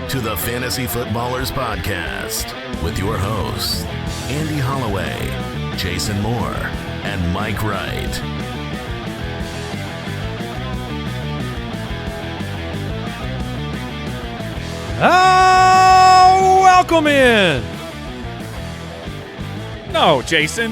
to the Fantasy Footballers Podcast with your hosts, Andy Holloway, Jason Moore, and Mike Wright. Welcome in. No, Jason.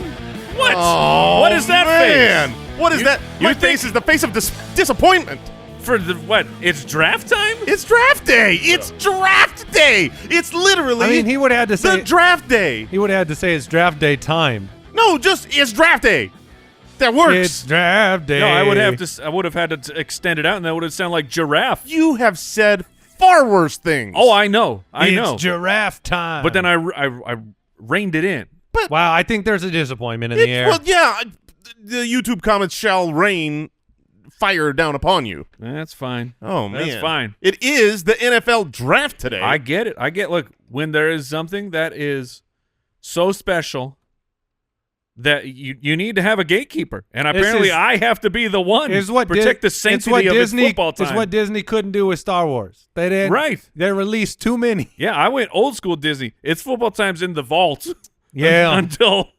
What? Oh, what is that man. face? What is that? My face is the face of disappointment. For the what? It's draft time? It's draft day. It's draft day. It's literally I mean, he would have had to say the draft day. He would have had to say it's draft day time. No, just it's draft day. That works. It's draft day. No, I would have had to extend it out, and that would have sounded like giraffe. You have said far worse things. Oh, I know. I know. It's giraffe time. But then I reined it in. Wow, I think there's a disappointment in the air. Well, yeah, the YouTube comments shall rain fire down upon you. That's fine. Oh, man. That's fine. It is the NFL draft today. I get it. Look, when there is something that is so special that you need to have a gatekeeper, and apparently I have to be the one to protect the sanctity of its football time. It's what Disney couldn't do with Star Wars. They didn't. Right. They released too many. Yeah, I went old school Disney. It's football time's in the vault. Yeah. until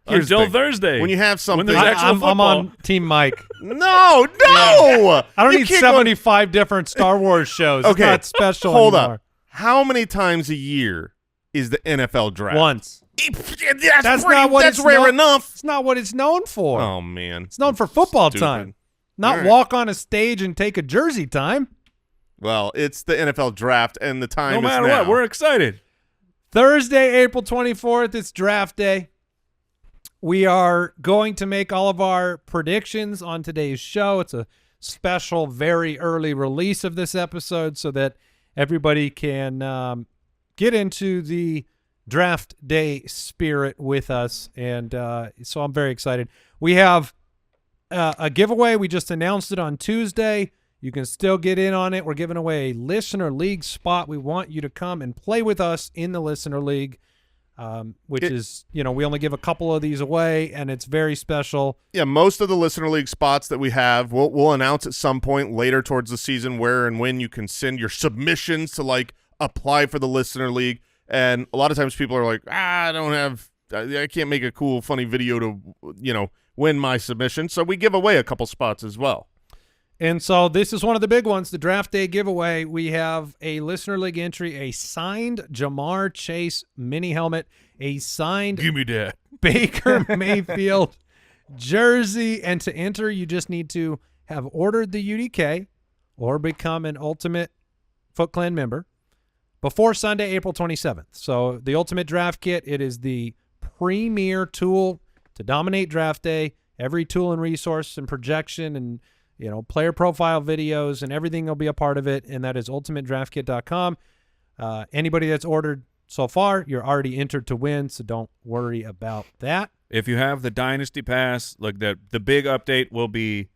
Thursday. When you have something. When there's actual football. I'm on Team Mike. No. I don't You need can't 75 different Star Wars shows. Okay. It's not special Hold anymore. up. How many times a year is the NFL draft? Once. That's not what That's it's rare known- enough. It's not what it's known for. Oh, man. It's known for football Stupid. time. Not All right. walk on a stage and take a jersey time. Well, it's the NFL draft, and the time No is matter now. what, we're excited. Thursday, April 24th, it's draft day. We are going to make all of our predictions on today's show. It's a special, very early release of this episode so that everybody can get into the draft day spirit with us. And so I'm very excited. We have a giveaway. We just announced it on Tuesday. You can still get in on it. We're giving away a listener league spot. We want you to come and play with us in the listener league. Which is, we only give a couple of these away, and it's very special. Yeah, most of the Listener League spots that we have, we'll announce at some point later towards the season where and when you can send your submissions to, apply for the Listener League. And a lot of times people are like, I can't make a cool, funny video to, win my submission. So we give away a couple spots as well. And so this is one of the big ones, the draft day giveaway. We have a listener league entry, a signed Jamar Chase mini helmet, a signed Give me that. Baker Mayfield jersey. And to enter, you just need to have ordered the UDK or become an Ultimate Foot Clan member before Sunday, April 27th. So the Ultimate Draft Kit, it is the premier tool to dominate draft day. Every tool and resource and projection and player profile videos and everything will be a part of it, and that is ultimatedraftkit.com. Anybody that's ordered so far, you're already entered to win, so don't worry about that. If you have the Dynasty Pass, the big update will be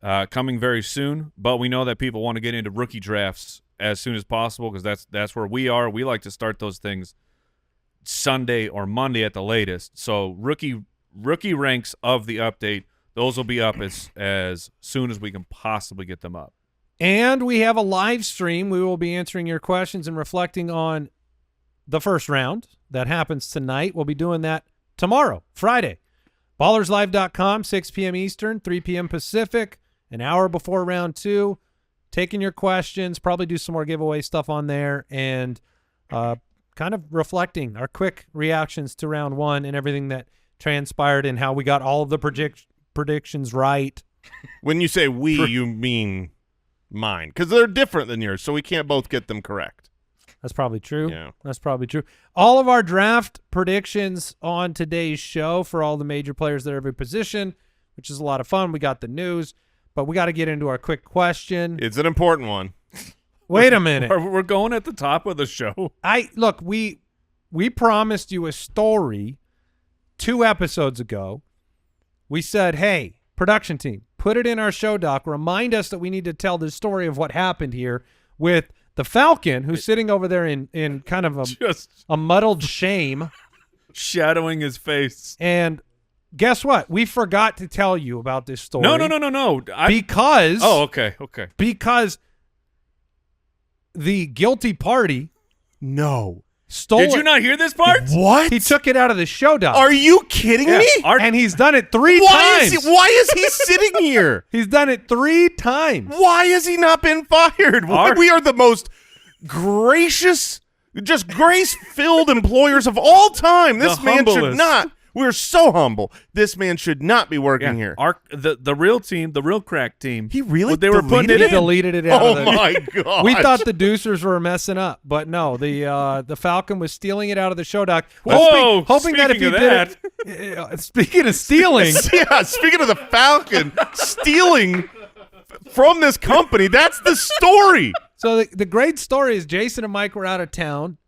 coming very soon, but we know that people want to get into rookie drafts as soon as possible because that's where we are. We like to start those things Sunday or Monday at the latest. So rookie ranks of the update, those will be up as soon as we can possibly get them up. And we have a live stream. We will be answering your questions and reflecting on the first round. That happens tonight. We'll be doing that tomorrow, Friday. BallersLive.com, 6 p.m. Eastern, 3 p.m. Pacific, an hour before round 2. Taking your questions, probably do some more giveaway stuff on there, and kind of reflecting our quick reactions to round 1 and everything that transpired and how we got all of the predictions right. When you say we, you mean mine, because they're different than yours, so we can't both get them correct. That's probably true. Yeah. That's probably true. All of our draft predictions on today's show for all the major players that are every position, which is a lot of fun. We got the news, but we got to get into our quick question. It's an important one. Wait a minute. We're going at the top of the show. Look, we promised you a story 2 episodes ago. We said, hey, production team, put it in our show doc. Remind us that we need to tell the story of what happened here with the Falcon, who's sitting over there in kind of a muddled shame. Shadowing his face. And guess what? We forgot to tell you about this story. No. Because Oh, okay. Because the guilty party No. stole Did you it. not hear this part? What? He took it out of the show doc. Are you kidding me? And he's done it 3 Why times. why is he sitting here? He's done it 3 times. Why has he not been fired? We are the most gracious, just grace-filled employers of all time. This man should humblest. not. We're so humble. This man should not be working here. The real team, the real crack team. He really they were putting He it in. deleted it out Oh of the my god! We thought the Deucers were messing up, but no, the Falcon was stealing it out of the show doc. Whoa, hoping that if he speaking of did it, speaking of stealing, yeah. Speaking of the Falcon stealing from this company, that's the story. so the great story is Jason and Mike were out of town.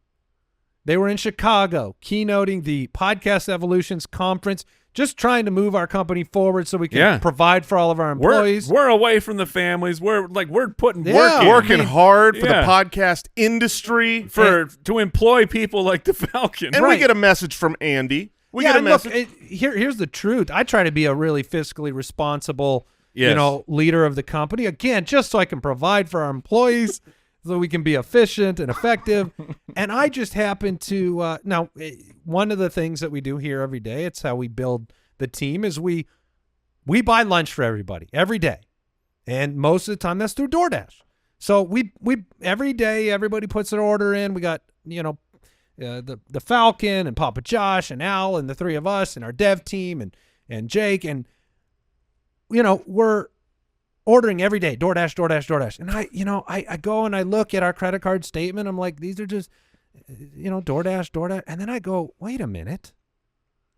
They were in Chicago, keynoting the Podcast Evolutions Conference, just trying to move our company forward so we can provide for all of our employees. We're away from the families. We're putting Yeah. work in. Working hard for Yeah. the podcast industry, to employ people like the Falcon. and we get a message from Andy. We yeah, get a and look, message. here's the truth. I try to be a really fiscally responsible, Yes. leader of the company. Again, just so I can provide for our employees, so we can be efficient and effective. And I just happen to now one of the things that we do here every day, it's how we build the team, is we buy lunch for everybody every day, and most of the time that's through DoorDash. So we every day everybody puts their order in. We got the Falcon and Papa Josh and Al and the 3 of us and our dev team and Jake, and we're ordering every day, DoorDash. And I go and I look at our credit card statement. I'm like, these are just, DoorDash. And then I go, wait a minute.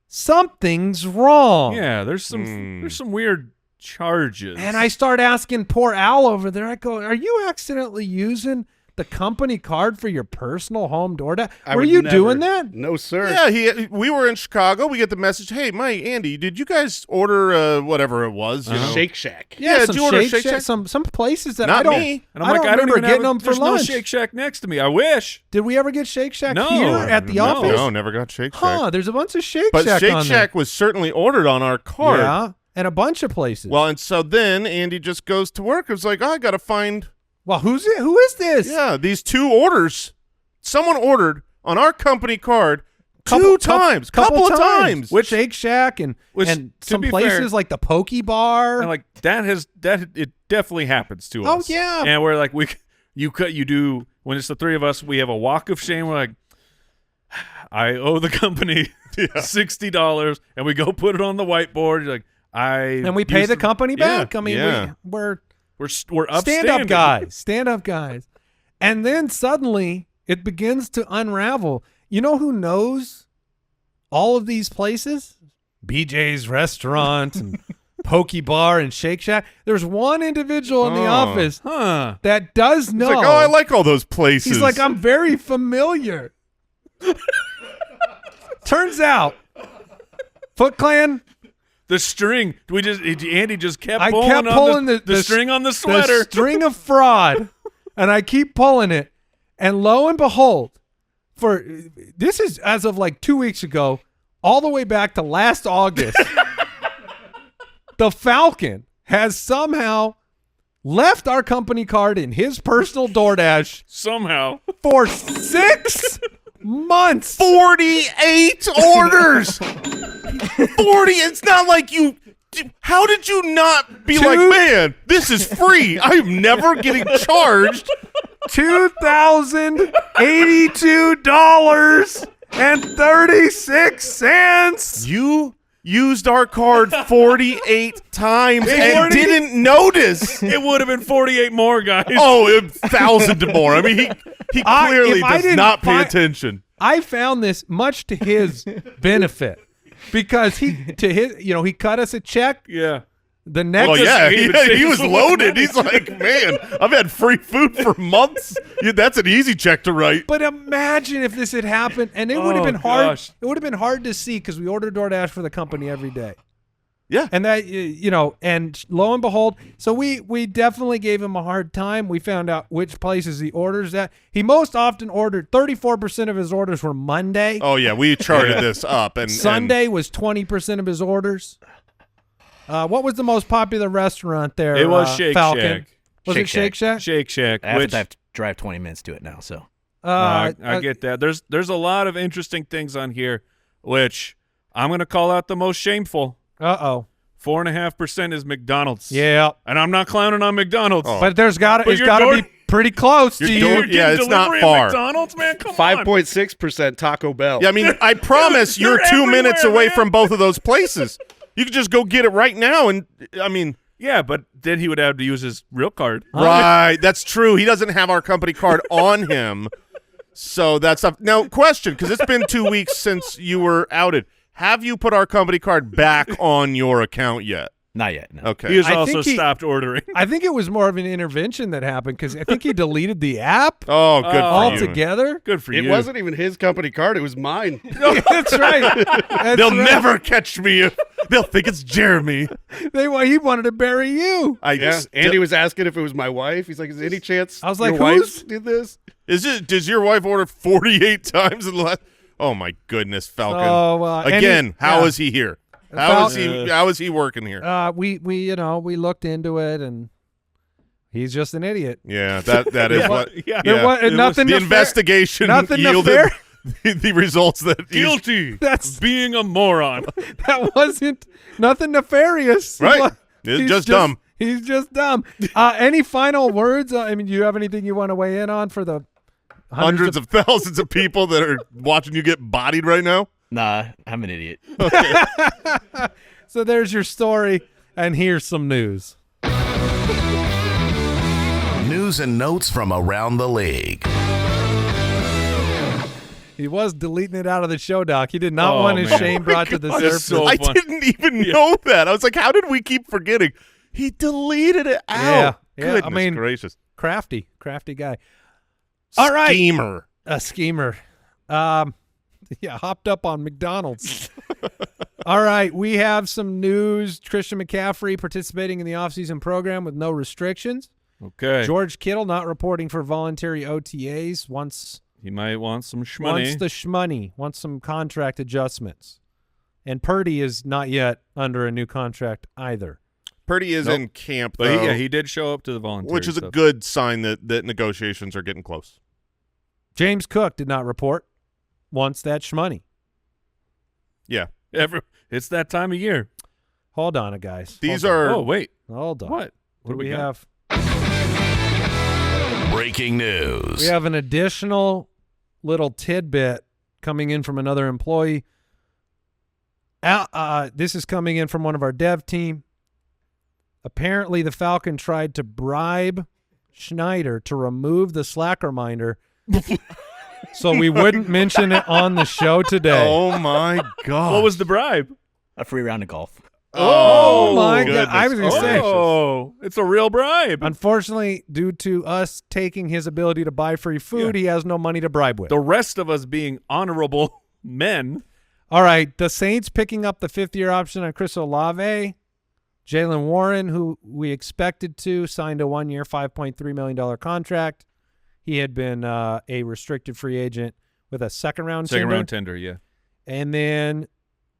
Something's wrong. Yeah, there's some weird charges. And I start asking poor Al over there. I go, are you accidentally using the company card for your personal home DoorDash? Were you doing that? No, sir. Yeah, we were in Chicago. We get the message, hey, Mike, Andy, did you guys order whatever it was? Shake Shack. Yeah, did you order Shake Shack? some places that Not I don't. me. And I'm like, I don't remember even getting have them for there's lunch. no Shake Shack next to me. I wish. Did we ever get Shake Shack No. here at the No. office? No, never got Shake Shack. Huh? There's a bunch of Shake But Shack Shake on Shack was certainly ordered on our there. card. Yeah, and a bunch of places. Well, and so then Andy just goes to work. It's like, I got to find, well, who is this? yeah, these 2 orders. Someone ordered on our company card Couple couple of times. Which Shake Shack and to some be places fair- like the Poke Bar. And like it definitely happens to Oh, us. yeah. And we're like you do when it's the 3 of us, we have a walk of shame. We're like, I owe the company $60, and we go put it on the whiteboard. You're like, and we pay the company back. I mean, yeah. we're We're stand-up guys. Stand-up guys. And then suddenly it begins to unravel. You know who knows all of these places? BJ's Restaurant and Poke Bar and Shake Shack. There's one individual in the office that does know. He's like, oh, I like all those places. He's like, I'm very familiar. Turns out, Foot Clan. The string. Andy just kept I pulling kept on pulling the string on the sweater. The string of fraud, and I keep pulling it. And lo and behold, this is as of like 2 weeks ago, all the way back to last August, the Falcon has somehow left our company card in his personal DoorDash Somehow. for 6 months. 48 orders. 40. It's not like you. How did you not be like, man, this is free? I'm never getting charged. $2,082.36. You used our card 48 times and didn't notice. It would have been 48 more, guys. Oh, 1,000 more. I mean, he clearly if I does didn't not pay fi- attention. I found this much to his benefit because he cut us a check. Yeah. The next, Well, yeah, he he was was loaded. He's like, man, I've had free food for months. That's an easy check to write. but imagine if this had happened, and it would have Oh, been hard. gosh. It would have been hard to see because we order DoorDash for the company every day. Yeah. And that, and lo and behold, so we definitely gave him a hard time. We found out which places he orders at. He most often ordered 34% of his orders were Monday. Oh, yeah, we charted this up. And Sunday was 20% of his orders. What was the most popular restaurant there? It was Shake Falcon? Shack. Was it Shake Shack? Shake Shack. After Which, that drive 20 minutes to it now. So I get that. There's a lot of interesting things on here, which I'm going to call out the most shameful. 4.5% is McDonald's. Yeah. And I'm not clowning on McDonald's. But it's got to be pretty close to you. Yeah, it's not far. McDonald's, man, come on. 5.6% Taco Bell. Yeah, I mean, I promise you're 2 minutes away man. from both of those places. You could just go get it right now, and I mean, yeah, but then he would have to use his real card. right? That's true. He doesn't have our company card on him, so that's up. Now, question, because it's been 2 weeks since you were outed. Have you put our company card back on your account yet? not yet. No. Okay. He has I also think he- stopped ordering. I think it was more of an intervention that happened because I think he deleted the app Oh, good for you. altogether. Good for It you. wasn't even his company card. It was mine. That's right. That's They'll right. never catch me. They'll think it's Jeremy. He wanted to bury you. Yeah. Andy was asking if it was my wife. He's like, is there any chance I was like, your wife who's- did this? Does your wife order 48 times in the last? Oh my goodness, Falcon. Oh, well, and Again, how yeah. is he here? How is he working here? We looked into it and he's just an idiot. Yeah, that is what. Yeah. There was It nothing. The nefar- investigation nothing yielded the results that he's- Guilty. That's- being a moron. That wasn't nothing nefarious. Right. He's It's just dumb. He's just dumb. Any final words? I mean, do you have anything you want to weigh in on for the hundreds of thousands of people that are watching you get bodied right now? Nah, I'm an idiot. So there's your story, and here's some news. News and notes from around the league. He was deleting it out of the show, Doc. He did not Oh, want his man. shame brought to the That's surface. so I fun. didn't even know that. I was like, how did we keep forgetting? He deleted it out. Yeah, Goodness I mean, gracious. crafty guy. All right. Schemer. A schemer. Hopped up on McDonald's. All right, we have some news. Christian McCaffrey participating in the offseason program with no restrictions. Okay. George Kittle not reporting for voluntary OTAs. Wants He might want some the shmoney. wants some contract adjustments. And Purdy is not yet under a new contract either. Purdy is Nope. in camp, But though, he did show up to the voluntary which is a stuff. good sign that negotiations are getting close. James Cook did not report. Wants that shmoney. Yeah. It's that time of year. Hold on, guys. These Hold are Oh, wait. on. Hold on. What? What do we got? have? Breaking news. We have an additional little tidbit coming in from another employee. This is coming in from one of our dev team. Apparently, the Falcon tried to bribe Schneider to remove the Slack reminder so we wouldn't mention it on the show today. Oh, my God. What was the bribe? A free round of golf. Oh, my God. goodness. I was going to say. Oh, it's a real bribe. Unfortunately, due to us taking his ability to buy free food, he has no money to bribe with. The rest of us being honorable men. All right, the Saints picking up the fifth-year option on Chris Olave. Jalen Warren, who we expected to, signed a one-year, $5.3 million contract. He had been a restricted free agent with a second-round Second-round tender, yeah. And then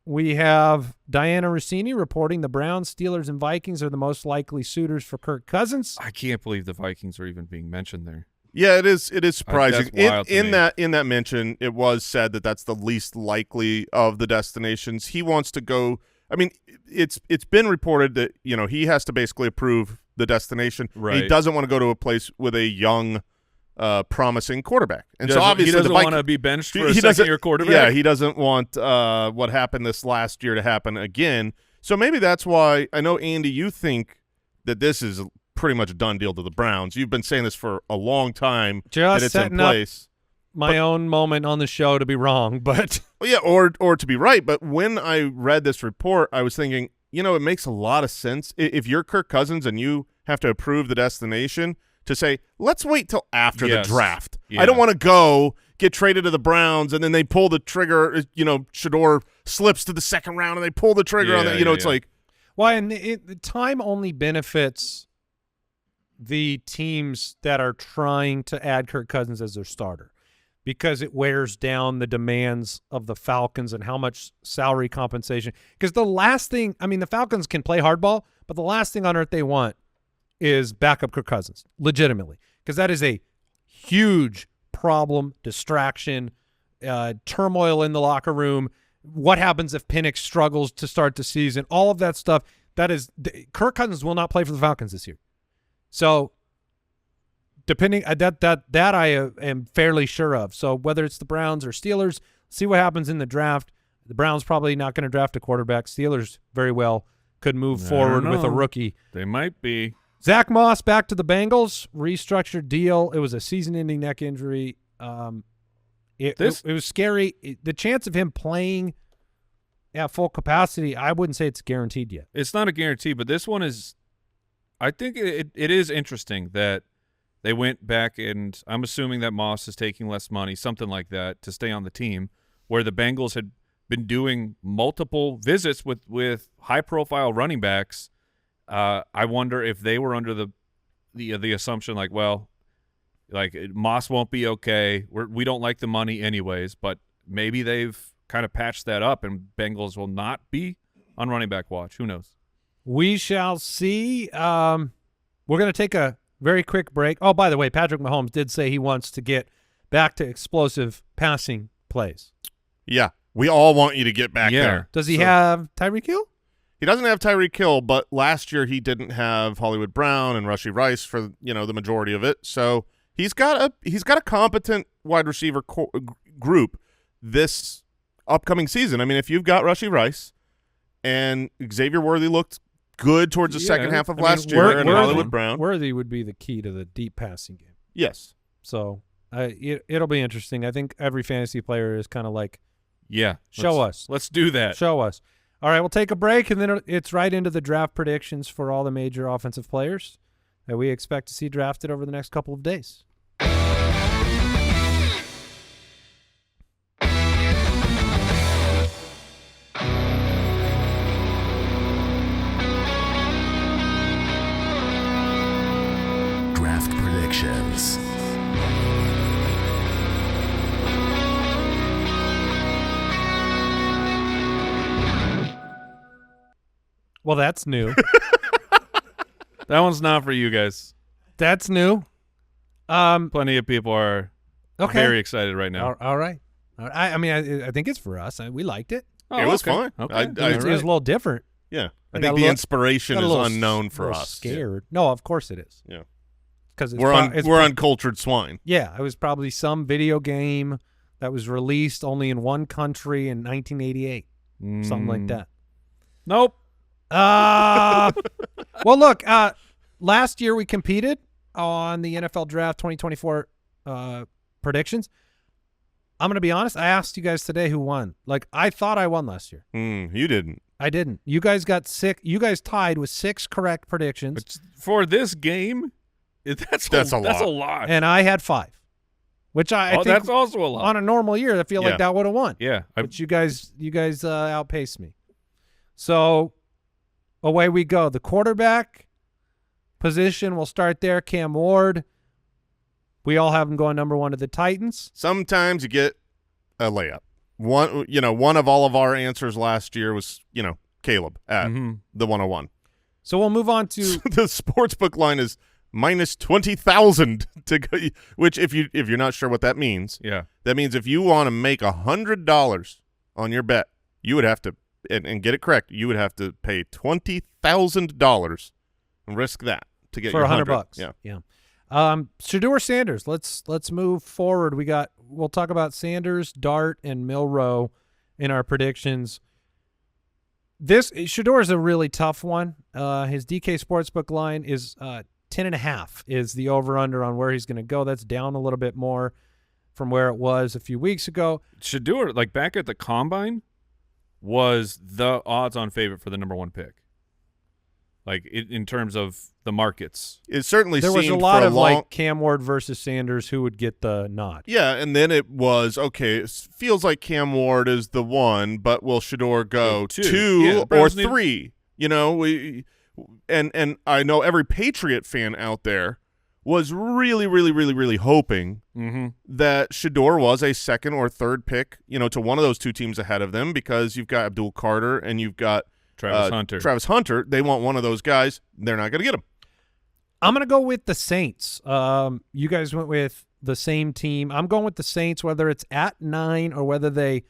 we have Diana Rossini reporting the Browns, Steelers, and Vikings are the most likely suitors for Kirk Cousins. I can't believe the Vikings are even being mentioned there. Yeah, it is surprising. That's wild to in me. that mention, it was said that that's the least likely of the destinations. He wants to go. I mean, it's been reported that, he has to basically approve the destination. Right. He doesn't want to go to a place with a young, promising quarterback. And so He obviously doesn't the want Vikings to be benched for a doesn't- second-year quarterback. Yeah, he doesn't want what happened this last year to happen again. So maybe that's why I know, Andy, you think that this is pretty much a done deal to the Browns. You've been saying this for a long time Just that it's in setting up place. my own moment on the show to be wrong, but Well, yeah, or to be right. But when I read this report, I was thinking, it makes a lot of sense. If you're Kirk Cousins and you have to approve the destination, to say, let's wait till after the draft. Yeah. I don't want to go get traded to the Browns and then they pull the trigger. Shedeur slips to the second round and they pull the trigger on that. It's like, why? And the time only benefits the teams that are trying to add Kirk Cousins as their starter, because it wears down the demands of the Falcons and how much salary compensation. Because the last thing, the Falcons can play hardball, but the last thing on earth they want is backup Kirk Cousins, legitimately, because that is a huge problem, distraction, turmoil in the locker room. What happens if Penix struggles to start the season? All of that stuff. Kirk Cousins will not play for the Falcons this year. So depending that I am fairly sure of. So whether it's the Browns or Steelers, see what happens in the draft. The Browns probably not going to draft a quarterback. Steelers very well could move forward with a rookie. They might be. Zach Moss back to the Bengals, restructured deal. It was a season-ending neck injury. It was scary. The chance of him playing at full capacity, I wouldn't say it's guaranteed yet. It's not a guarantee, but this one is – I think it is interesting that they went back, and I'm assuming that Moss is taking less money, something like that, to stay on the team, where the Bengals had been doing multiple visits with high-profile running backs. I wonder if they were under the assumption like, well, like Moss won't be okay. We don't like the money anyways, but maybe they've kind of patched that up and Bengals will not be on running back watch. Who knows? We shall see. We're going to take a very quick break. Oh, by the way, Patrick Mahomes did say he wants to get back to explosive passing plays. Yeah, we all want you to get back there. Does he have Tyreek Hill? He doesn't have Tyreek Hill, but last year he didn't have Hollywood Brown and Rashee Rice for the majority of it. So he's got a competent wide receiver group this upcoming season. I mean, if you've got Rashee Rice and Xavier Worthy looked good towards the second half of last year, and Hollywood Brown, Worthy would be the key to the deep passing game. Yes. So it'll be interesting. I think every fantasy player is kind of like, show us. Let's do that. Show us. All right, we'll take a break, and then it's right into the draft predictions for all the major offensive players that we expect to see drafted over the next couple of days. Draft predictions. Well, that's new. That one's not for you guys. That's new. Plenty of people are very excited right now. All right. I mean, I think it's for us. We liked it. It was fun. Okay. It was a little different. Yeah. I think the inspiration is unknown for us. Scared. No, of course it is. Yeah. Because we're uncultured swine. Yeah. It was probably some video game that was released only in one country in 1988. Something like that. Nope. Well, look, last year we competed on the NFL Draft 2024 predictions. I'm going to be honest. I asked you guys today who won. Like, I thought I won last year. You didn't. I didn't. You guys got sick. You guys tied with 6 correct predictions. But for this game, that's a lot. And I had 5, which I think that's also a lot. On a normal year, I feel like that would have won. Yeah. But you guys outpaced me. So away we go. The quarterback position, we'll start there. Cam Ward. We all have him going number 1 to the Titans. Sometimes you get a layup. One of all of our answers last year was, Kaleb at the 101. So we'll move on to the sportsbook line is minus 20,000 to go, which if you're not sure what that means, that means if you want to make $100 on your bet, you would have to and get it correct. You would have to pay $20,000 and risk that to get for your $100. Yeah. Shedeur Sanders. Let's move forward. We'll talk about Sanders, Dart, and Milroe in our predictions. This Shedeur is a really tough one. His DK Sportsbook line is 10.5 is the over/under on where he's going to go. That's down a little bit more from where it was a few weeks ago. Shedeur, like back at the combine, was the odds-on favorite for the number 1 pick. Like in terms of the markets, it certainly there was a lot of like Cam Ward versus Sanders who would get the nod. Yeah, and then it was it feels like Cam Ward is the one, but will Shedeur go 2 or 3? And I know every Patriot fan out there was really, really, really, really hoping that Shedeur was a 2nd or 3rd pick, to one of those 2 teams ahead of them, because you've got Abdul Carter and you've got Travis Hunter. They want one of those guys. They're not going to get him. I'm going to go with the Saints. You guys went with the same team. I'm going with the Saints, whether it's at 9 or whether they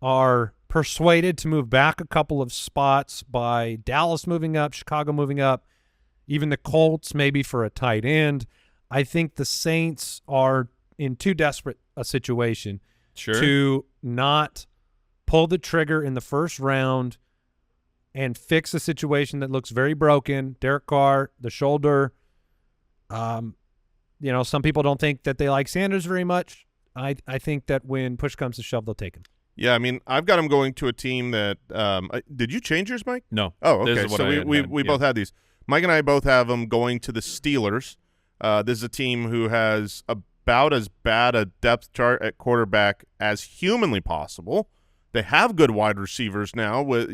are persuaded to move back a couple of spots by Dallas moving up, Chicago moving up, even the Colts maybe for a tight end. I think the Saints are in too desperate a situation to not pull the trigger in the first round and fix a situation that looks very broken. Derek Carr, the shoulder. Some people don't think that they like Sanders very much. I think that when push comes to shove, they'll take him. Yeah, I mean, I've got him going to a team that did you change yours, Mike? No. Oh, okay. This is what So we both had these. Mike and I both have them going to the Steelers. This is a team who has about as bad a depth chart at quarterback as humanly possible. They have good wide receivers now with,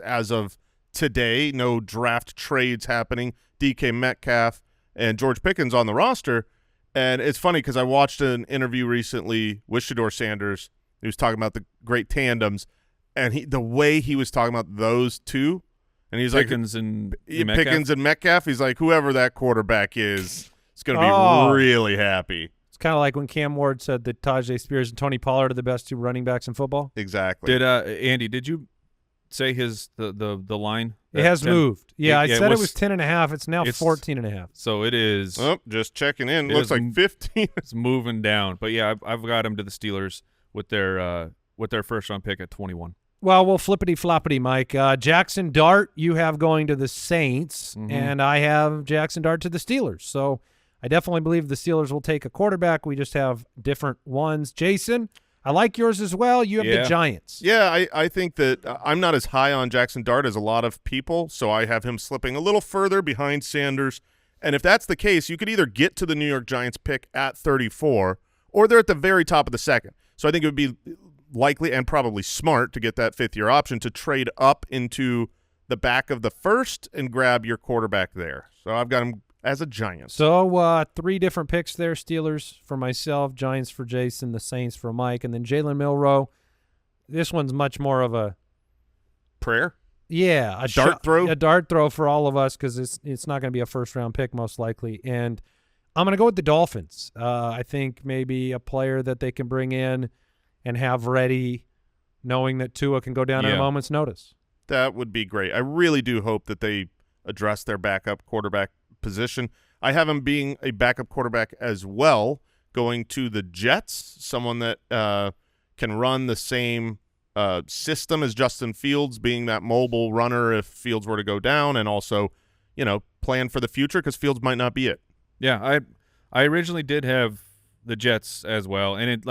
as of today, no draft trades happening. DK Metcalf and George Pickens on the roster. And it's funny because I watched an interview recently with Shedeur Sanders. He was talking about the great tandems, and the way he was talking about those two, and he's Pickens and Metcalf? Pickens and Metcalf. He's like, whoever that quarterback is going to be really happy. It's kind of like when Cam Ward said that Tajay Spears and Tony Pollard are the best 2 running backs in football. Exactly. Did Andy? Did you say the line? It has 10? moved. Yeah, I said it was 10.5. 10.5. It's now 14.5. So it is. Oh, just checking in. Looks like 15. It's moving down, but yeah, I've got him to the Steelers with their first round pick at 21. Well, we'll flippity-floppity, Mike. Jaxson Dart you have going to the Saints, and I have Jaxson Dart to the Steelers. So I definitely believe the Steelers will take a quarterback. We just have different ones. Jason, I like yours as well. You have the Giants. Yeah, I think that I'm not as high on Jaxson Dart as a lot of people, so I have him slipping a little further behind Sanders. And if that's the case, you could either get to the New York Giants pick at 34, or they're at the very top of the second. So I think it would be likely and probably smart to get that 5th-year option to trade up into the back of the first and grab your quarterback there. So I've got him as a Giant. So 3 different picks there, Steelers for myself, Giants for Jason, the Saints for Mike, and then Jalen Milroe. This one's much more of a prayer. Yeah, a dart throw for all of us because it's not going to be a first-round pick most likely. And I'm going to go with the Dolphins. I think maybe a player that they can bring in and have ready, knowing that Tua can go down at a moment's notice. That would be great. I really do hope that they address their backup quarterback position. I have him being a backup quarterback as well, going to the Jets, someone that can run the same system as Justin Fields, being that mobile runner if Fields were to go down, and also, plan for the future because Fields might not be it. Yeah, I originally did have the Jets as well, and it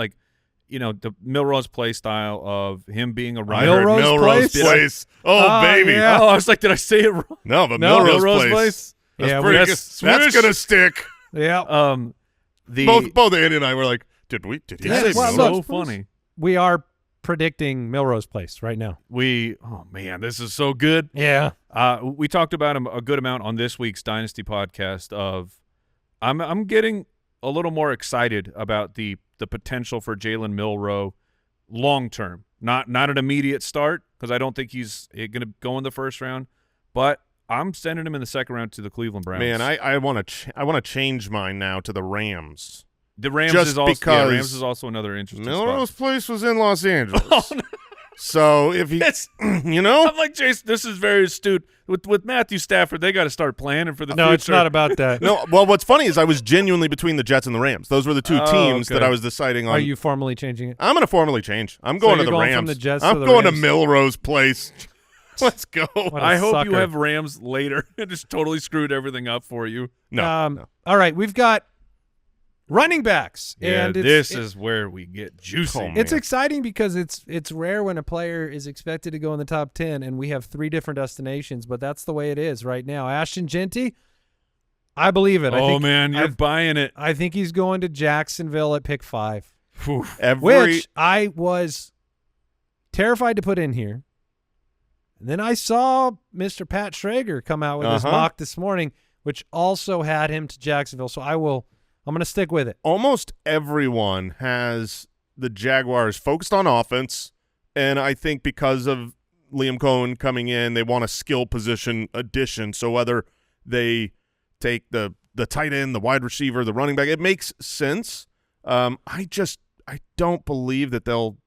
the Milroe's play style of him being a runner. Milroe's place. Oh, baby. Yeah. Oh, I was like, did I say it wrong? No, but Milroe's place. That's pretty good. That's going to stick. Yeah. Both Andy and I were like, did he say Milroe's? So funny. We are predicting Milroe's place right now. Oh man, this is so good. Yeah. We talked about him a good amount on this week's Dynasty podcast I'm getting a little more excited about the potential for Jalen Milroe long term. Not an immediate start because I don't think he's going to go in the first round, but I'm sending him in the second round to the Cleveland Browns. Man, I want to change mine now to the Rams. The Rams just is also because Rams is also another interesting Milroe's spot. place was in Los Angeles. Oh, no. So if he, I'm like, Jason, this is very astute. With Matthew Stafford, they got to start planning for the future. No, it's not about that. No, well, what's funny is I was genuinely between the Jets and the Rams. Those were the two teams that I was deciding on. Are you formally changing it? I'm going to formally change. I'm going to the Rams. From the Jets I'm to the going Rams? to Milroe's place. Let's go. I hope sucker. you have Rams later. It just totally screwed everything up for you. No. All right, we've got running backs. Yeah, and this is where we get juicy. Oh, it's man. exciting because it's rare when a player is expected to go in the top 10, and we have 3 different destinations, but that's the way it is right now. Ashton Jeanty, I believe it. Man, you're buying it. I think he's going to Jacksonville at pick 5, Which I was terrified to put in here. And then I saw Mr. Pat Schrager come out with his mock this morning, which also had him to Jacksonville, so I'm going to stick with it. almost everyone has the Jaguars focused on offense, and I think because of Liam Cohen coming in, they want a skill position addition. So whether they take the the tight end, the wide receiver, the running back. It makes sense. I don't believe that they'll.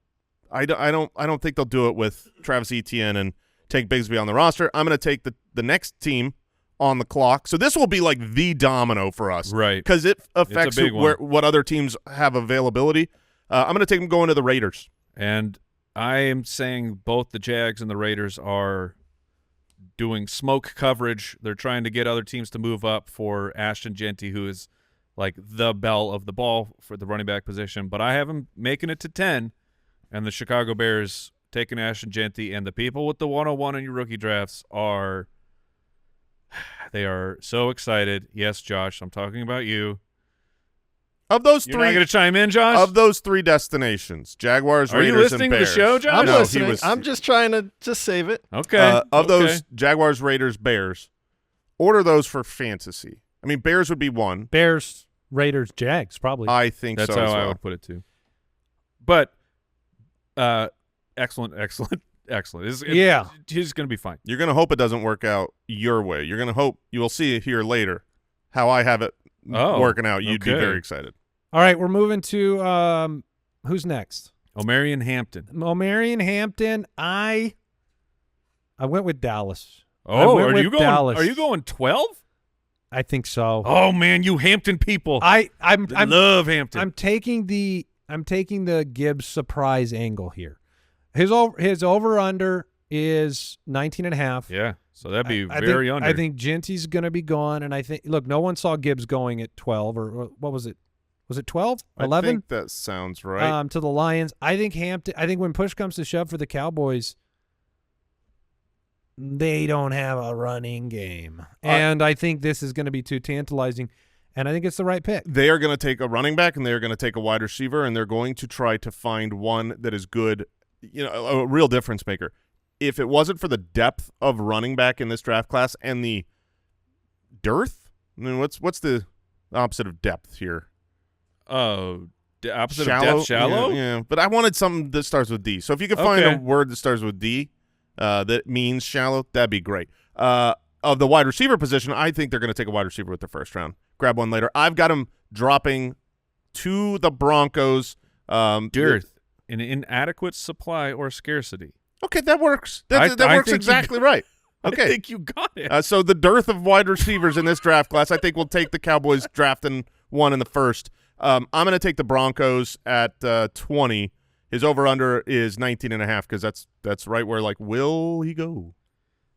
I don't think they'll do it with Travis Etienne and take Bigsby on the roster. I'm going to take the next team on the clock. So this will be like the domino for us, Right? Because it affects what other teams have availability. I'm going to take them going to the Raiders. And I am saying both the Jags and the Raiders are doing smoke coverage. They're trying to get other teams to move up for Ashton Jeanty, who is like the belle of the ball for the running back position. But I have him making it to 10, and the Chicago Bears taking Ashton Jeanty. And the people with the 101 in your rookie drafts are so excited. Yes, Josh, I'm talking about you. Of those You're three, not going to chime in, Josh? Of those three destinations, Jaguars, Are Raiders, you listening and to the Bears. show, Josh? I'm No, listening. he was. I'm just trying to just save it. Okay. Of those Jaguars, Raiders, Bears, order those for fantasy. I mean, Bears would be one. Bears, Raiders, Jags, probably. I think That's so how as I well. would put it too. But excellent. Yeah. He's going to be fine. You're going to hope it doesn't work out your way. You're going to hope you will see it here later how I have it working out. You'd be very excited. All right, we're moving to who's next? Omarion Hampton. Omarion Hampton. I went with Dallas. Oh, I went with are you going? Dallas. Are you going 12? I think so. Oh man, you Hampton people. I love Hampton. I'm taking the Gibbs surprise angle here. His over under is 19.5. Yeah, so that'd be I very think, under. I think Jeanty's going to be gone, and I think no one saw Gibbs going at 12 or what was it? Was it 12? 11? I think that sounds right. To the Lions. I think Hampton. I think when push comes to shove for the Cowboys, they don't have a running game, and I think this is going to be too tantalizing. And I think it's the right pick. They are going to take a running back, and they are going to take a wide receiver, and they're going to try to find one that is good, a real difference maker. If it wasn't for the depth of running back in this draft class and the dearth, I mean, what's the opposite of depth here? Oh, the opposite Shallow? of depth, shallow? Yeah, but I wanted something that starts with D. So if you could find a word that starts with D that means shallow, that'd be great. Of the wide receiver position, I think they're going to take a wide receiver with the first round. Grab one later. I've got him dropping to the Broncos. Dearth, an inadequate supply or scarcity. Okay, that works. That works exactly right. Okay. I think you got it. So the dearth of wide receivers in this draft class, I think we'll take the Cowboys drafting one in the first. I'm going to take the Broncos at 20. His over-under is 19.5 because that's right where, like, will he go?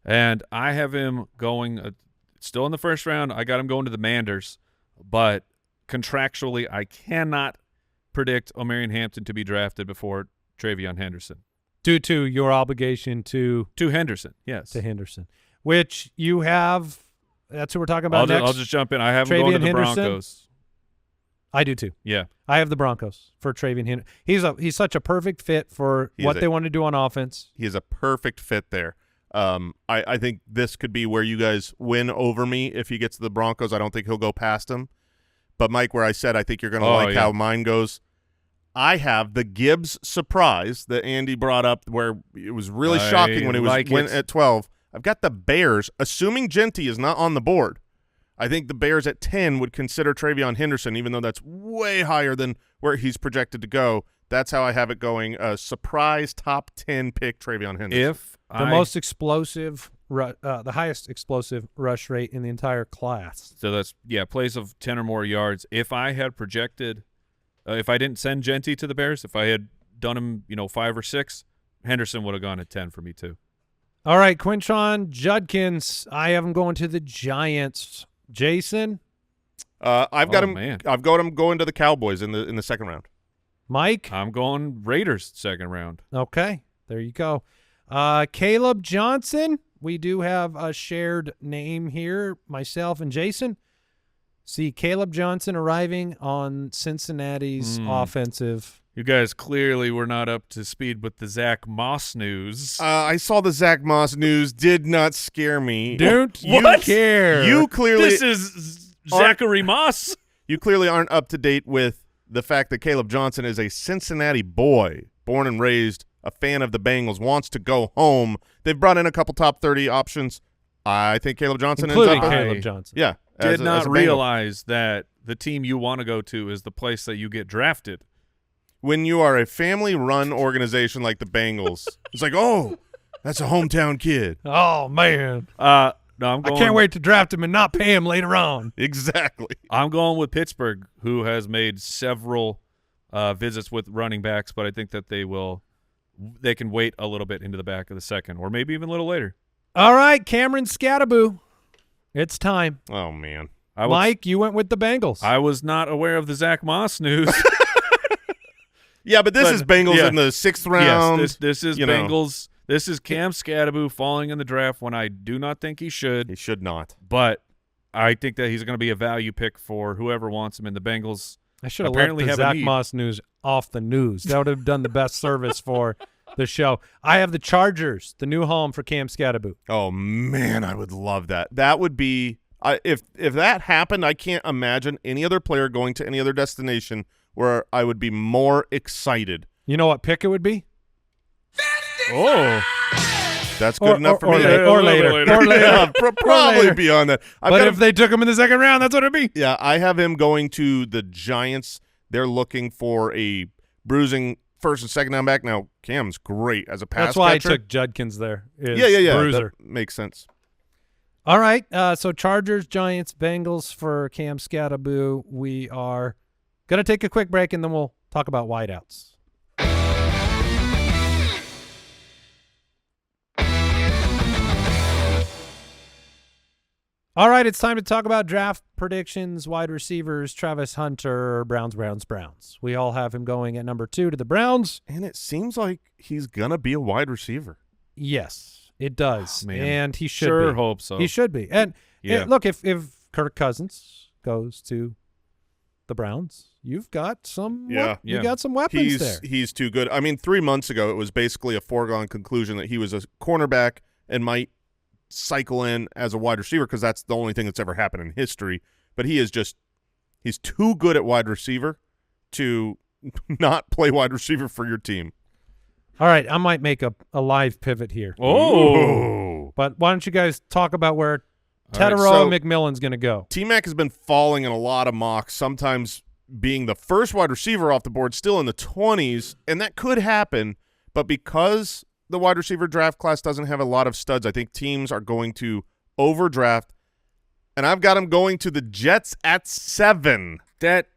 And I have him going still in the first round. I got him going to the Manders, but contractually I cannot predict Omarion Hampton to be drafted before TreVeyon Henderson. Due to your obligation to Henderson, yes. To Henderson, which you have. That's who we're talking about next. I'll just jump in. I have him TreVeyon going to the Henderson? Broncos. I do too. Yeah. I have the Broncos for TreVeyon Henderson. He's such a perfect fit for what they want to do on offense. He is a perfect fit there. I think this could be where you guys win over me if he gets to the Broncos. I don't think he'll go past him. But, Mike, where I said I think you're going to how mine goes, I have the Gibbs surprise that Andy brought up where it was really shocking when it went at 12. I've got the Bears, assuming Jeanty is not on the board. I think the Bears at 10 would consider TreVeyon Henderson, even though that's way higher than where he's projected to go. That's how I have it going. A surprise top 10 pick, TreVeyon Henderson. Most explosive, the highest explosive rush rate in the entire class. So that's, plays of 10 or more yards. If I had projected, if I didn't send Jeanty to the Bears, if I had done him, 5 or 6, Henderson would have gone at 10 for me too. All right, Quinshon Judkins. I have him going to the Giants. Jason? I've got him going to the Cowboys in the second round. Mike? I'm going Raiders second round. Okay, there you go. Kaleb Johnson. We do have a shared name here, myself and Jason. See Kaleb Johnson arriving on Cincinnati's offensive. You guys clearly were not up to speed with the Zach Moss news. I saw the Zach Moss news. Did not scare me. Don't you care? You clearly This is Zachary Moss. You clearly aren't up to date with the fact that Kaleb Johnson is a Cincinnati boy, born and raised, a fan of the Bengals, wants to go home. They've brought in a couple top 30 options. I think Caleb Johnson including ends up Kaleb Johnson. Yeah, did as not a Bengal. realize that the team you want to go to is the place that you get drafted. When you are a family-run organization like the Bengals, it's like, oh, that's a hometown kid. Oh, man. No, I'm going. I can't wait to draft him and not pay him later on. Exactly. I'm going with Pittsburgh, who has made several visits with running backs, but I think that they can wait a little bit into the back of the second, or maybe even a little later. All right, Cameron Skattebo. It's time. Oh, man. Mike, you went with the Bengals. I was not aware of the Zach Moss news. Yeah, but this is Bengals in the 6th round. Yes, this is Bengals. This is Cam Skattebo falling in the draft when I do not think he should. He should not. But I think that he's going to be a value pick for whoever wants him in the Bengals. I should have left the Zach Moss news off the news. That would have done the best service for the show. I have the Chargers, the new home for Cam Skattebo. Oh, man, I would love that. That would be if that happened, I can't imagine any other player going to any other destination where I would be more excited. You know what pick it would be? Oh. That's good enough for me. Or later. Yeah, probably beyond that. But if they took him in the second round, that's what it'd be. Yeah, I have him going to the Giants. They're looking for a bruising first and second down back. Now, Cam's great as a pass That's why catcher. I took Judkins there. Yeah. Bruiser. That makes sense. All right, so Chargers, Giants, Bengals for Cam Skattebo. We are going to take a quick break, and then we'll talk about wideouts. All right, it's time to talk about draft predictions, wide receivers, Travis Hunter, Browns. We all have him going at number 2 to the Browns. And it seems like he's going to be a wide receiver. Yes, it does. Oh, man. And he should Sure be. hope so. He should be. And Yeah. look, if Kirk Cousins goes to the Browns, you've got some you got some weapons there. He's too good. I mean, 3 months ago, it was basically a foregone conclusion that he was a cornerback and might cycle in as a wide receiver because that's the only thing that's ever happened in history. But he's too good at wide receiver to not play wide receiver for your team. All right, I might make a live pivot here. Oh. But why don't you guys talk about where All right, Tetairoa McMillan's going to go? T-Mac has been falling in a lot of mocks, sometimes being the first wide receiver off the board, still in the 20s, and that could happen. But because the wide receiver draft class doesn't have a lot of studs, I think teams are going to overdraft, and I've got him going to the Jets at 7. That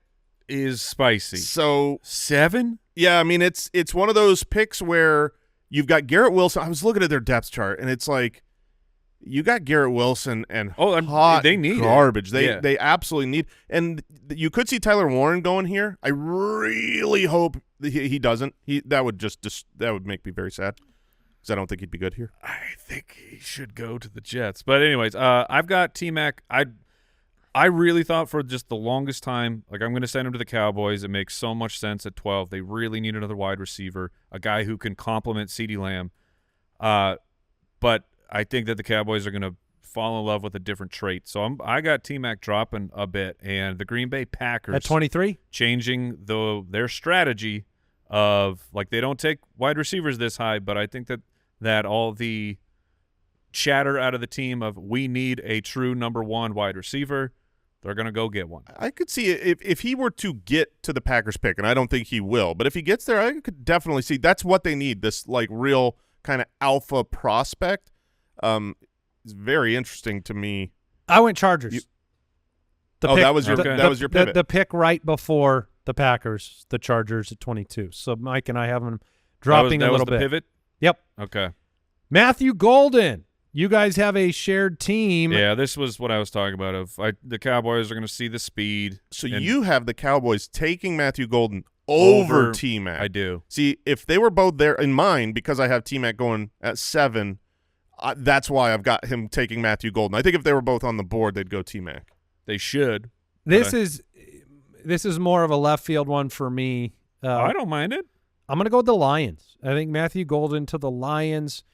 is spicy. So 7? yeah, I mean it's one of those picks where you've got Garrett Wilson. I was looking at their depth chart, and it's like you got Garrett Wilson and hot they need garbage. it. They absolutely need, and you could see Tyler Warren going here. I really hope that he doesn't. That would make me very sad because I don't think he'd be good here. I think he should go to the Jets. But anyways, I've got T-Mac. I really thought for just the longest time, like I'm going to send him to the Cowboys. It makes so much sense at 12. They really need another wide receiver, a guy who can complement CeeDee Lamb. But I think that the Cowboys are going to fall in love with a different trait. So I got T-Mac dropping a bit, and the Green Bay Packers At 23? changing their strategy of, like, they don't take wide receivers this high, but I think that all the chatter out of the team of we need a true number 1 wide receiver, they're going to go get one. I could see it if he were to get to the Packers pick, and I don't think he will, but if he gets there, I could definitely see that's what they need, this like real kind of alpha prospect. It's very interesting to me. I went Chargers. That was your pivot. The pick right before the Packers, the Chargers at 22. So Mike and I have them dropping that a was little the bit. Pivot? Yep. Okay. Matthew Golden. You guys have a shared team. Yeah, this was what I was talking about. The Cowboys are going to see the speed. So you have the Cowboys taking Matthew Golden over T-Mac. I do. See, if they were both there in mine, because I have T-Mac going at 7, that's why I've got him taking Matthew Golden. I think if they were both on the board, they'd go T-Mac. They should. This is more of a left field one for me. I don't mind it. I'm going to go with the Lions. I think Matthew Golden to the Lions.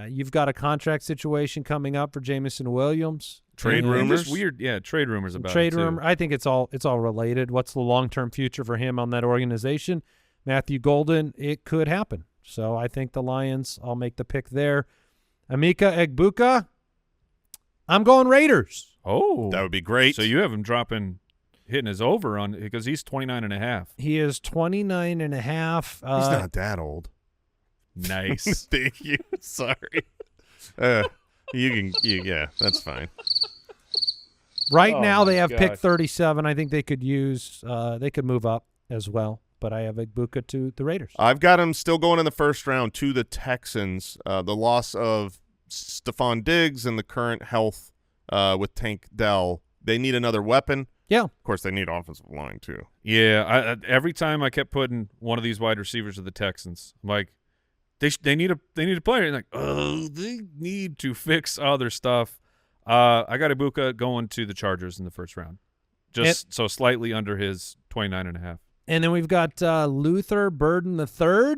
You've got a contract situation coming up for Jamison Williams. Trade And rumors? just weird. Yeah, trade rumors about Trade it, too. rumor. I think it's all related. What's the long-term future for him on that organization? Matthew Golden, it could happen. So I think the Lions, I'll make the pick there. Emeka Egbuka, I'm going Raiders. Oh, That would be great. So you have him hitting his over on because he's 29.5. He is 29.5. He's not that old. Nice. Thank you. Sorry. Yeah, that's fine. Right Oh now my they have pick gosh. 37. I think they could they could move up as well. But I have Egbuka to the Raiders. I've got him still going in the first round to the Texans. The loss of Stephon Diggs and the current health with Tank Dell. They need another weapon. Yeah. Of course, they need offensive line too. Yeah, every time I kept putting one of these wide receivers to the Texans, I'm like, they need a player. And like, oh, they need to fix other stuff. I got Egbuka going to the Chargers in the first round, so slightly under his 29.5. And then we've got Luther Burden III.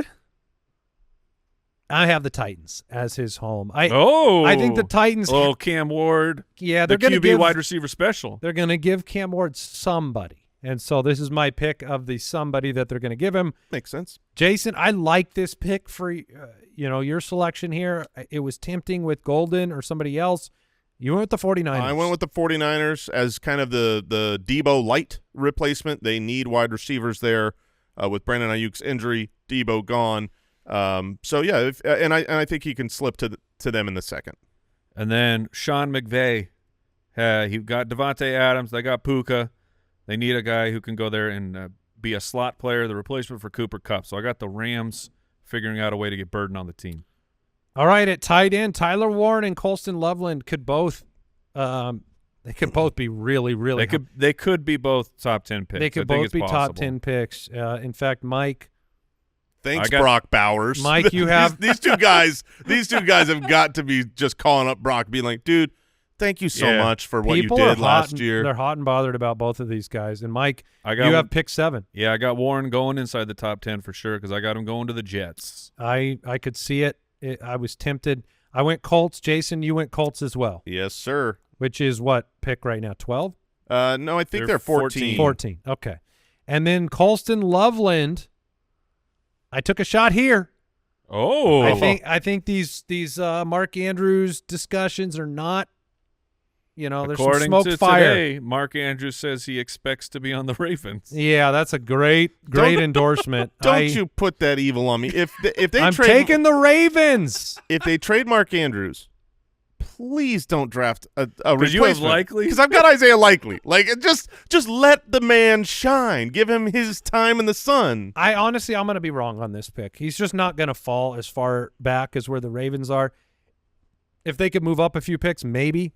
I have the Titans as his home. I think the Titans. Oh, Cam Ward. Yeah, the they're going to QB give wide receiver special. They're going to give Cam Ward somebody, and so this is my pick of the somebody that they're going to give him. Makes sense. Jason, I like this pick for your selection here. It was tempting with Golden or somebody else. You went with the 49ers. I went with the 49ers as kind of the Debo light replacement. They need wide receivers there with Brandon Ayuk's injury, Debo gone. So yeah, I think he can slip to them in the second. And then Sean McVay, he got Devontae Adams. They got Puka. They need a guy who can go there and be a slot player, the replacement for Cooper Kupp. So I got the Rams figuring out a way to get Burden on the team. All right, at tight end, Tyler Warren and Colston Loveland could both be really, really. They could be both top 10 picks. They could both be top 10 picks. In fact, Mike. Thanks, Brock Bowers. Mike, you have these two guys. These two guys have got to be just calling up Brock, being like, "Dude, thank you so much for what you did last year." They're hot and bothered about both of these guys. And Mike, you have pick 7. Yeah, I got Warren going inside the top 10 for sure because I got him going to the Jets. I could see it. I was tempted. I went Colts. Jason, you went Colts as well. Yes, sir. Which is what pick right now? 12? No, I think they're 14. 14. Okay. And then Colston Loveland. I took a shot here. Oh. I think these Mark Andrews discussions are not. There's According some smoke to fire. Today, Mark Andrews says he expects to be on the Ravens. Yeah, that's a great endorsement. Don't you put that evil on me. If they I'm taking the Ravens. If they trade Mark Andrews, please don't draft a replacement. You have Likely? Because I've got Isaiah Likely. Like, just let the man shine. Give him his time in the sun. I'm going to be wrong on this pick. He's just not going to fall as far back as where the Ravens are. If they could move up a few picks, maybe.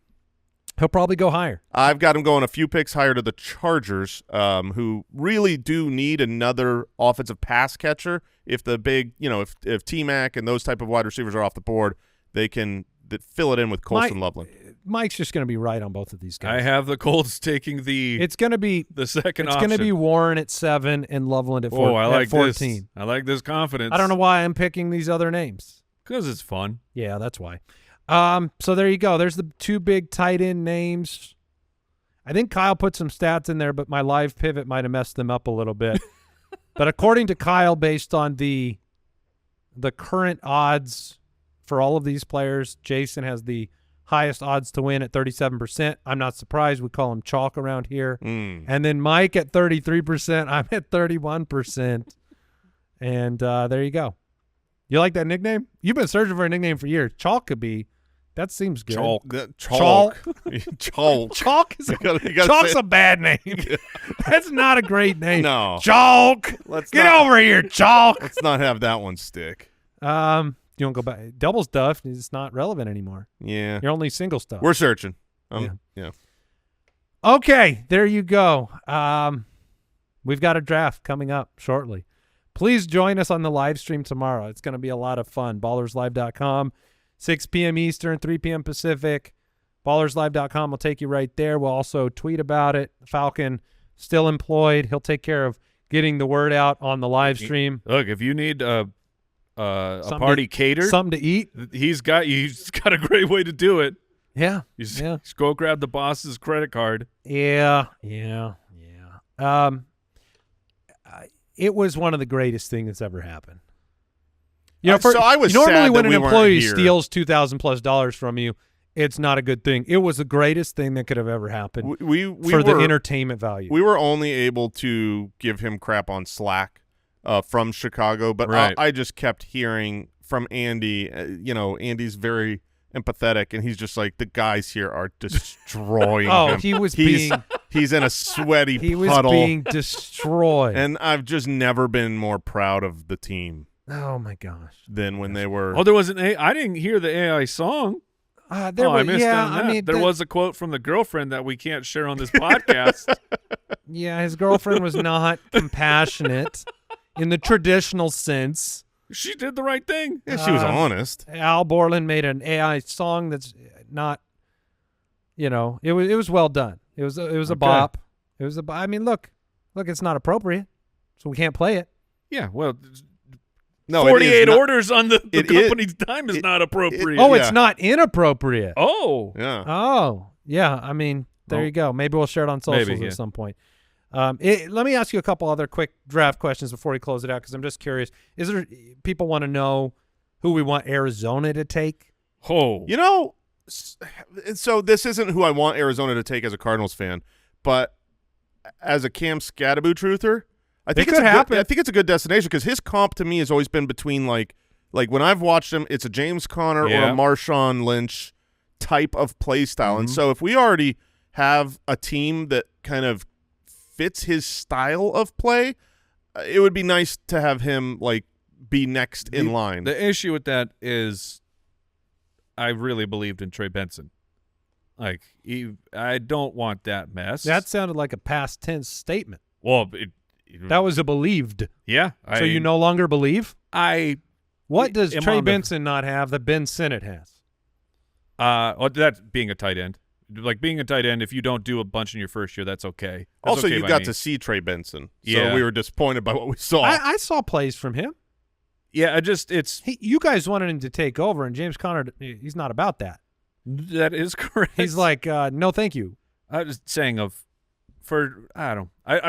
He'll probably go higher. I've got him going a few picks higher to the Chargers, who really do need another offensive pass catcher. If the big, if T-Mac and those type of wide receivers are off the board, they can fill it in with Colston Loveland. Mike's just going to be right on both of these guys. I have the Colts taking the. It's going to be the second. It's going to be Warren at 7 and Loveland at 14. I like 14. This. I like this confidence. I don't know why I'm picking these other names. Because it's fun. Yeah, that's why. So there you go. There's the two big tight end names. I think Kyle put some stats in there, but my live pivot might have messed them up a little bit. But according to Kyle, based on the current odds for all of these players, Jason has the highest odds to win at 37%. I'm not surprised. We call him chalk around here. And then Mike at 33%. I'm at 31%. And there you go. You like that nickname? You've been searching for a nickname for years. Chalk could be. That seems good. Chalk. Chalk's a bad name. That's not a great name. No. Chalk. Get over here, Chalk. Let's not have that one stick. You want to go back? Double stuff is not relevant anymore. Yeah. You're only single stuff. We're searching. Yeah. Okay, there you go. We've got a draft coming up shortly. Please join us on the live stream tomorrow. It's going to be a lot of fun. BallersLive.com, 6 p.m. Eastern, 3 p.m. Pacific. BallersLive.com will take you right there. We'll also tweet about it. Falcon still employed. He'll take care of getting the word out on the live stream. Look, if you need a party catered, something to eat, he's got a great way to do it. Yeah. You just go grab the boss's credit card. Yeah. It was one of the greatest things that's ever happened. So I was normally sad when that an we weren't employee here. steals $2,000+ from you, it's not a good thing. It was the greatest thing that could have ever happened we the entertainment value. We were only able to give him crap on Slack from Chicago, but Right. I just kept hearing from Andy. Andy's very empathetic, and he's just like, the guys here are destroying him. He's in a sweaty he was puddle. being destroyed. And I've just never been more proud of the team oh my gosh. than when they were. Oh, there was I didn't hear the AI song. I I missed out on that. There was a quote from the girlfriend that we can't share on this podcast. Yeah, his girlfriend was not compassionate in the traditional sense. She did the right thing. Yeah, she was honest. Al Borland made an AI song that's not, it was well done. It was a bop. It was I mean, look, it's not appropriate, so we can't play it. Yeah, well, No, 48 not, orders on the company's dime is not appropriate. Oh, Yeah. it's not inappropriate. Oh. Yeah. Oh, yeah. I mean, there you go. Maybe we'll share it on socials Maybe, yeah. at some point. Let me ask you a couple other quick draft questions before we close it out, because I'm just curious. Is there people want to know who we want Arizona to take? Oh. So this isn't who I want Arizona to take as a Cardinals fan, but as a Cam Skattebo truther, I think could happen. I think it's a good destination because his comp to me has always been between like when I've watched him, it's a James Conner or a Marshawn Lynch type of play style. And so if we already have a team that kind of fits his style of play, it would be nice to have him like be next in line. The issue with that is I really believed in Trey Benson. Like, I don't want that mess. That sounded like a past tense statement. Well, That was a believed. yeah. So you no longer believe? What does am Trey on the- Benson not have that Ben Sinnott has? That being a tight end. Like being a tight end, if you don't do a bunch in your first year, that's okay. That's Also, okay you by got me. to see Trey Benson, so Yeah. we were disappointed by what we saw. I saw plays from him. Yeah, it's You guys wanted him to take over, and James Conner, he's not about that. that is correct. He's like, no, thank you. I was saying I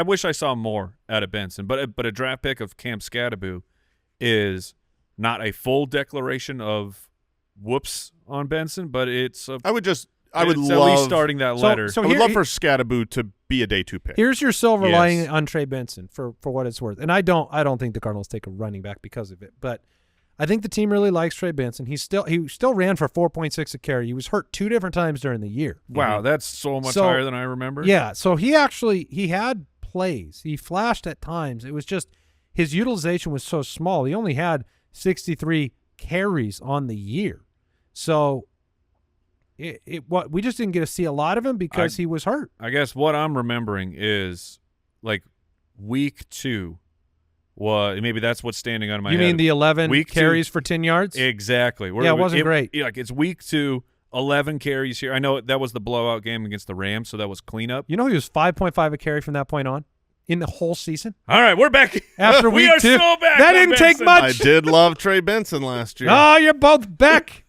wish I saw more out of Benson, but a draft pick of Cam Skattebo is not a full declaration of whoops on Benson, but it's I would at love least starting that letter. So I would here- love for Skattebo to be a day 2 pick. Here's your silver Yes. lining on Trey Benson for what it's worth. And I don't think the Cardinals take a running back because of it, but I think the team really likes Trey Benson. He still ran for 4.6 a carry. He was hurt 2 different times during the year. Wow, that's so much So- higher than I remember. Yeah, so he had plays. He flashed at times. It was just his utilization was so small. He only had 63 carries on the year. So we just didn't get to see a lot of him because he was hurt. I guess what I'm remembering is like week 2. Well, maybe that's what's standing out of my You head. mean the 11 Week 2 carries for 10 yards? Exactly. Yeah, it wasn't great. Like it's week 2, 11 carries here. I know that was the blowout game against the Rams, so that was cleanup. You know he was 5.5 a carry from that point on in the whole season? All right, we're back. After we week are 2. so back. That on didn't take Benson. I much. did love Trey Benson last year. Oh, you're both back.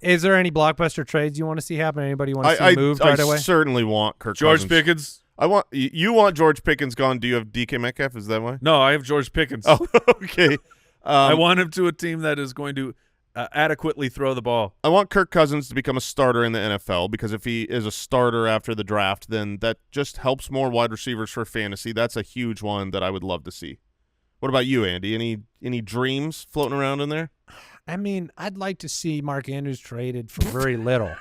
Is there any blockbuster trades you want to see happen? Anybody want to see moved right away? I certainly want Kirk George Cousins. Pickens. You want George Pickens gone. Do you have DK Metcalf? Is that why? No, I have George Pickens. Oh, okay. I want him to a team that is going to adequately throw the ball. I want Kirk Cousins to become a starter in the NFL because if he is a starter after the draft, then that just helps more wide receivers for fantasy. That's a huge one that I would love to see. What about you, Andy? Any dreams floating around in there? I mean, I'd like to see Mark Andrews traded for very little.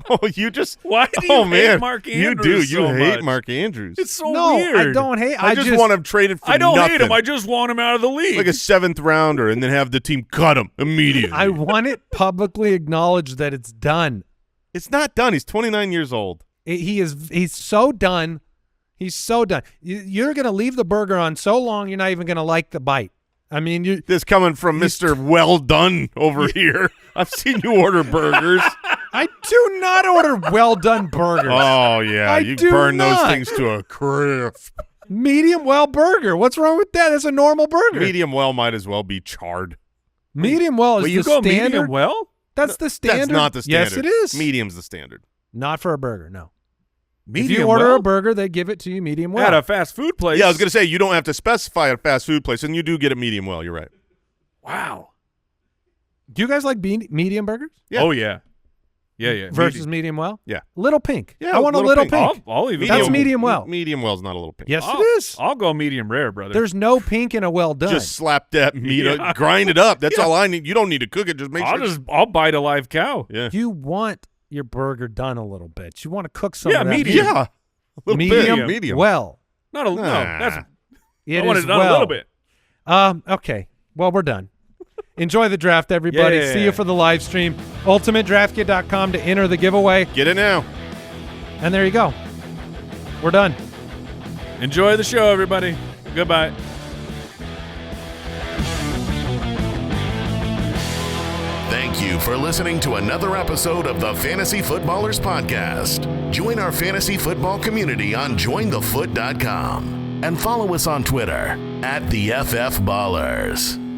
Oh, you just Why do you hate Mark you Andrews do. You so hate much? Mark Andrews. It's so No, weird. I don't hate. I just want him traded for I don't nothing. hate him. I just want him out of the league. like a 7th rounder, and then have the team cut him immediately. I want it publicly acknowledged that it's done. It's not done. He's 29 years old. He's so done. He's so done. You're going to leave the burger on so long you're not even going to like the bite. I mean, This coming from Mr. Well Done over here. I've seen you order burgers. I do not order well-done burgers. Oh, yeah. I You do burn those not. things to a crisp. Medium well burger. What's wrong with that? That's a normal burger. Medium well might as well be charred. Medium well is Will you the go standard. medium well? That's the standard. That's not the standard. Yes, it is. Medium's the standard. Not for a burger, no. Medium if you order well? a burger, they give it to you medium well. At a fast food place. Yeah, I was going to say, you don't have to specify a fast food place, and you do get it medium well. You're right. Wow. Do you guys like medium burgers? Yeah. Oh, yeah. Yeah. Versus medium well? Yeah. Little pink. Yeah, I want a little pink. I'll even That's go, medium well. Medium well's not a little pink. Yes, I'll, it is. I'll go medium rare, brother. There's no pink in a well done. Just slap that meat, Yeah. grind it up. That's all I need. You don't need to cook it. Just make sure. I'll bite a live cow. Yeah. You want your burger done a little bit. You want to cook some of that medium. Yeah. A little medium, bit. Medium. well. Not a no. That's It I want is it done well. a little bit. Okay. Well, we're done. Enjoy the draft, everybody. Yeah. See you for the live stream. UltimateDraftKit.com to enter the giveaway. Get it now. And there you go. We're done. Enjoy the show, everybody. Goodbye. Thank you for listening to another episode of the Fantasy Footballers Podcast. Join our fantasy football community on jointhefoot.com and follow us on Twitter @TheFFBallers.